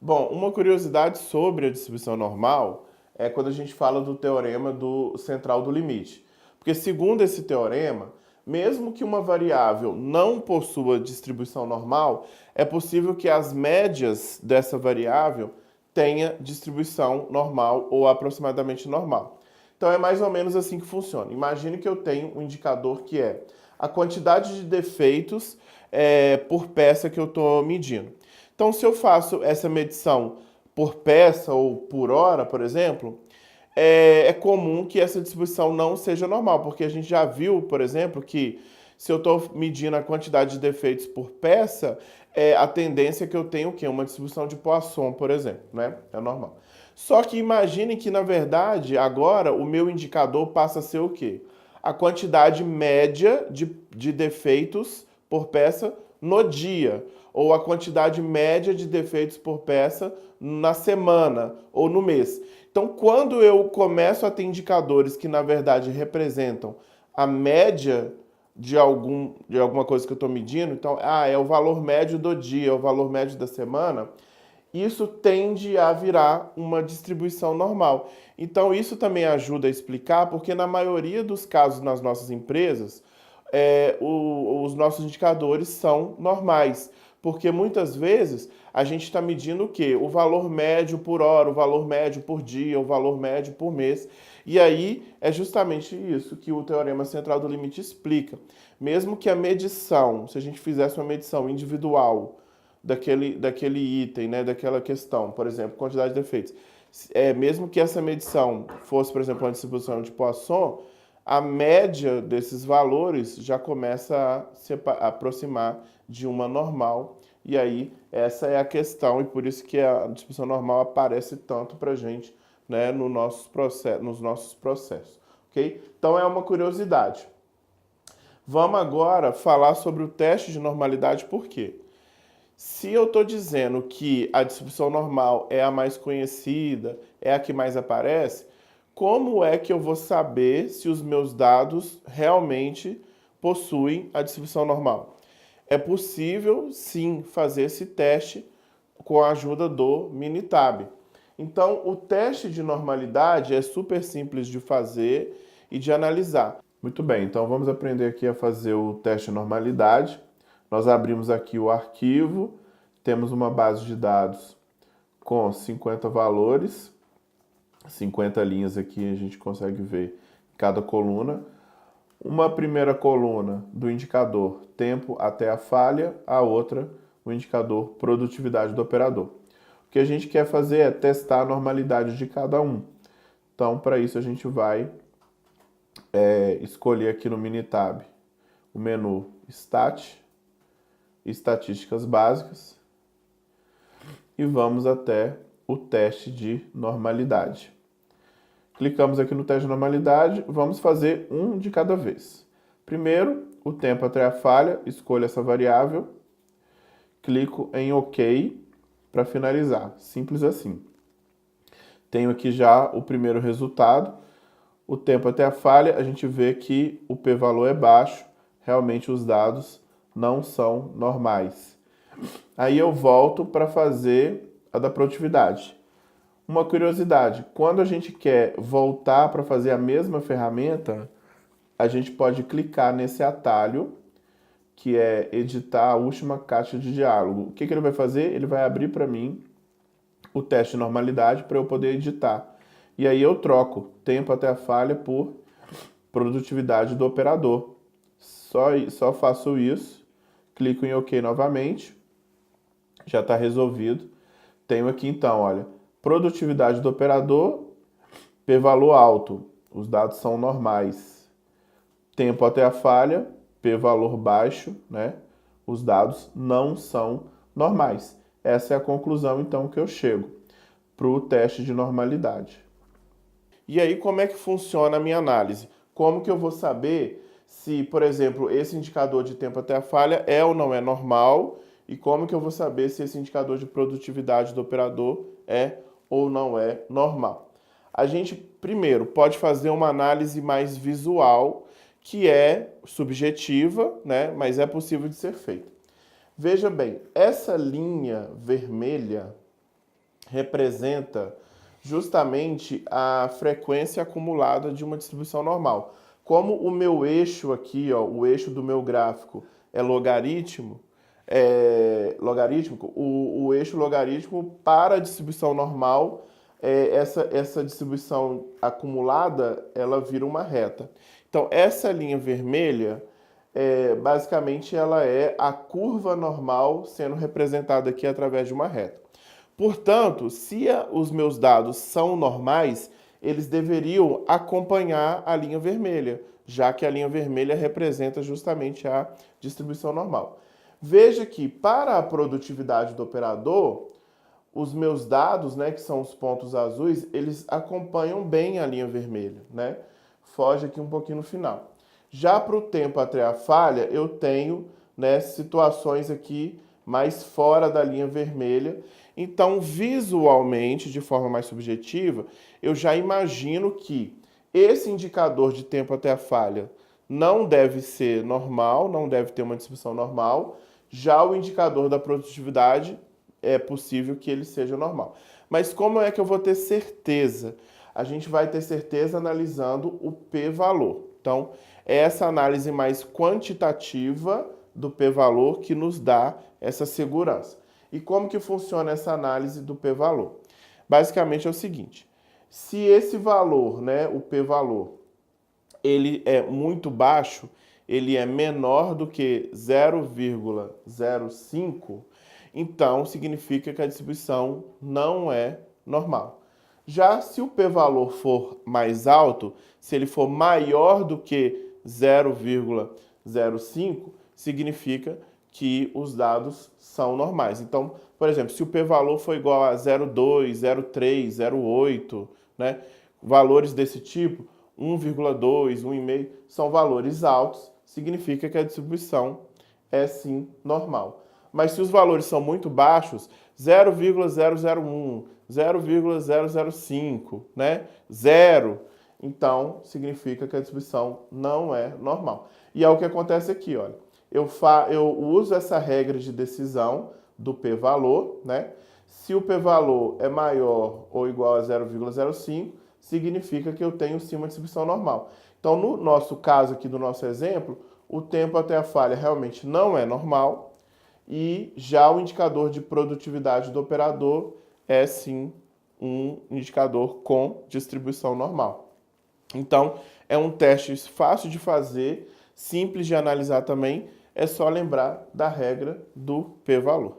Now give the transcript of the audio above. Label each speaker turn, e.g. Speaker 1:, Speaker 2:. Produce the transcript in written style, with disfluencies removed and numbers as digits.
Speaker 1: Bom, uma curiosidade sobre a distribuição normal é quando a gente fala do teorema do central do limite. Porque segundo esse teorema, mesmo que uma variável não possua distribuição normal, é possível que as médias dessa variável tenha distribuição normal ou aproximadamente normal. Então é mais ou menos assim que funciona. Imagine que eu tenho um indicador que é a quantidade de defeitos por peça que eu estou medindo. Então, se eu faço essa medição por peça ou por hora, por exemplo, é comum que essa distribuição não seja normal, porque a gente já viu, por exemplo, que se eu estou medindo a quantidade de defeitos por peça, a tendência é que eu tenho o quê? Uma distribuição de Poisson, por exemplo, né? É normal. Só que imagine que, na verdade, agora o meu indicador passa a ser o quê? A quantidade média de defeitos por peça no dia, ou a quantidade média de defeitos por peça na semana ou no mês. Então, quando eu começo a ter indicadores que, na verdade, representam a média de alguma coisa que eu estou medindo, então, é o valor médio do dia, é o valor médio da semana, isso tende a virar uma distribuição normal. Então, isso também ajuda a explicar, porque na maioria dos casos nas nossas empresas, os nossos indicadores são normais, porque muitas vezes a gente está medindo o quê? O valor médio por hora, o valor médio por dia, o valor médio por mês. E aí é justamente isso que o teorema central do limite explica. Mesmo que a medição, se a gente fizesse uma medição individual daquele item, né, daquela questão, por exemplo, quantidade de defeitos, mesmo que essa medição fosse, por exemplo, uma distribuição de Poisson, a média desses valores já começa a se aproximar de uma normal. E aí, essa é a questão, e por isso que a distribuição normal aparece tanto para a gente, né, nos nossos processos. Ok? Então, é uma curiosidade. Vamos agora falar sobre o teste de normalidade, por quê? Se eu estou dizendo que a distribuição normal é a mais conhecida, é a que mais aparece, como é que eu vou saber se os meus dados realmente possuem a distribuição normal? É possível, sim, fazer esse teste com a ajuda do Minitab. Então, o teste de normalidade é super simples de fazer e de analisar. Muito bem, então vamos aprender aqui a fazer o teste de normalidade. Nós abrimos aqui o arquivo, temos uma base de dados com 50 valores, 50 linhas aqui a gente consegue ver cada coluna. Uma primeira coluna do indicador tempo até a falha, a outra o indicador produtividade do operador. O que a gente quer fazer é testar a normalidade de cada um. Então, para isso a gente vai escolher aqui no Minitab o menu Stat, Estatísticas Básicas, e vamos até o teste de normalidade. Clicamos aqui no teste de normalidade, vamos fazer um de cada vez. Primeiro, o tempo até a falha, escolho essa variável, clico em OK para finalizar. Simples assim. Tenho aqui já o primeiro resultado. O tempo até a falha, a gente vê que o p-valor é baixo, realmente os dados não são normais. Aí eu volto para fazer a da produtividade. Uma curiosidade, quando a gente quer voltar para fazer a mesma ferramenta, a gente pode clicar nesse atalho, que é editar a última caixa de diálogo. O que ele vai fazer? Ele vai abrir para mim o teste de normalidade para eu poder editar. E aí eu troco tempo até a falha por produtividade do operador. Só faço isso, clico em OK novamente, já está resolvido. Tenho aqui então, olha, produtividade do operador, p-valor alto, os dados são normais. Tempo até a falha, p-valor baixo, né? Os dados não são normais. Essa é a conclusão então que eu chego para o teste de normalidade. E aí, como é que funciona a minha análise? Como que eu vou saber se, por exemplo, esse indicador de tempo até a falha é ou não é normal? E como que eu vou saber se esse indicador de produtividade do operador é ou não é normal? A gente, primeiro, pode fazer uma análise mais visual, que é subjetiva, né? Mas é possível de ser feita. Veja bem, essa linha vermelha representa justamente a frequência acumulada de uma distribuição normal. Como o meu eixo aqui, ó, o eixo do meu gráfico é logarítmico, o eixo logarítmico para a distribuição normal, essa distribuição acumulada, ela vira uma reta. Então, essa linha vermelha, basicamente, ela é a curva normal sendo representada aqui através de uma reta. Portanto, se os meus dados são normais, eles deveriam acompanhar a linha vermelha, já que a linha vermelha representa justamente a distribuição normal. Veja que para a produtividade do operador, os meus dados, né, que são os pontos azuis, eles acompanham bem a linha vermelha, né? Foge aqui um pouquinho no final. Já para o tempo até a falha, eu tenho, né, situações aqui mais fora da linha vermelha. Então, visualmente, de forma mais subjetiva, eu já imagino que esse indicador de tempo até a falha não deve ser normal, não deve ter uma distribuição normal. Já o indicador da produtividade é possível que ele seja normal. Mas como é que eu vou ter certeza? A gente vai ter certeza analisando o p-valor. Então, é essa análise mais quantitativa do p-valor que nos dá essa segurança. E como que funciona essa análise do p-valor? Basicamente é o seguinte: se esse valor, né, o p-valor, ele é muito baixo, ele é menor do que 0,05, então significa que a distribuição não é normal. Já se o p-valor for mais alto, se ele for maior do que 0,05, significa que os dados são normais. Então, por exemplo, se o p-valor for igual a 0,2, 0,3, 0,8, né, valores desse tipo, 1,2, 1,5, são valores altos, significa que a distribuição é sim normal. Mas se os valores são muito baixos, 0,001, 0,005, né? 0, então significa que a distribuição não é normal. E é o que acontece aqui, olha. Eu uso essa regra de decisão do p-valor, né? Se o p-valor é maior ou igual a 0,05, significa que eu tenho sim uma distribuição normal. Então, no nosso caso aqui do nosso exemplo, o tempo até a falha realmente não é normal, e já o indicador de produtividade do operador é sim um indicador com distribuição normal. Então, é um teste fácil de fazer, simples de analisar também, é só lembrar da regra do p-valor.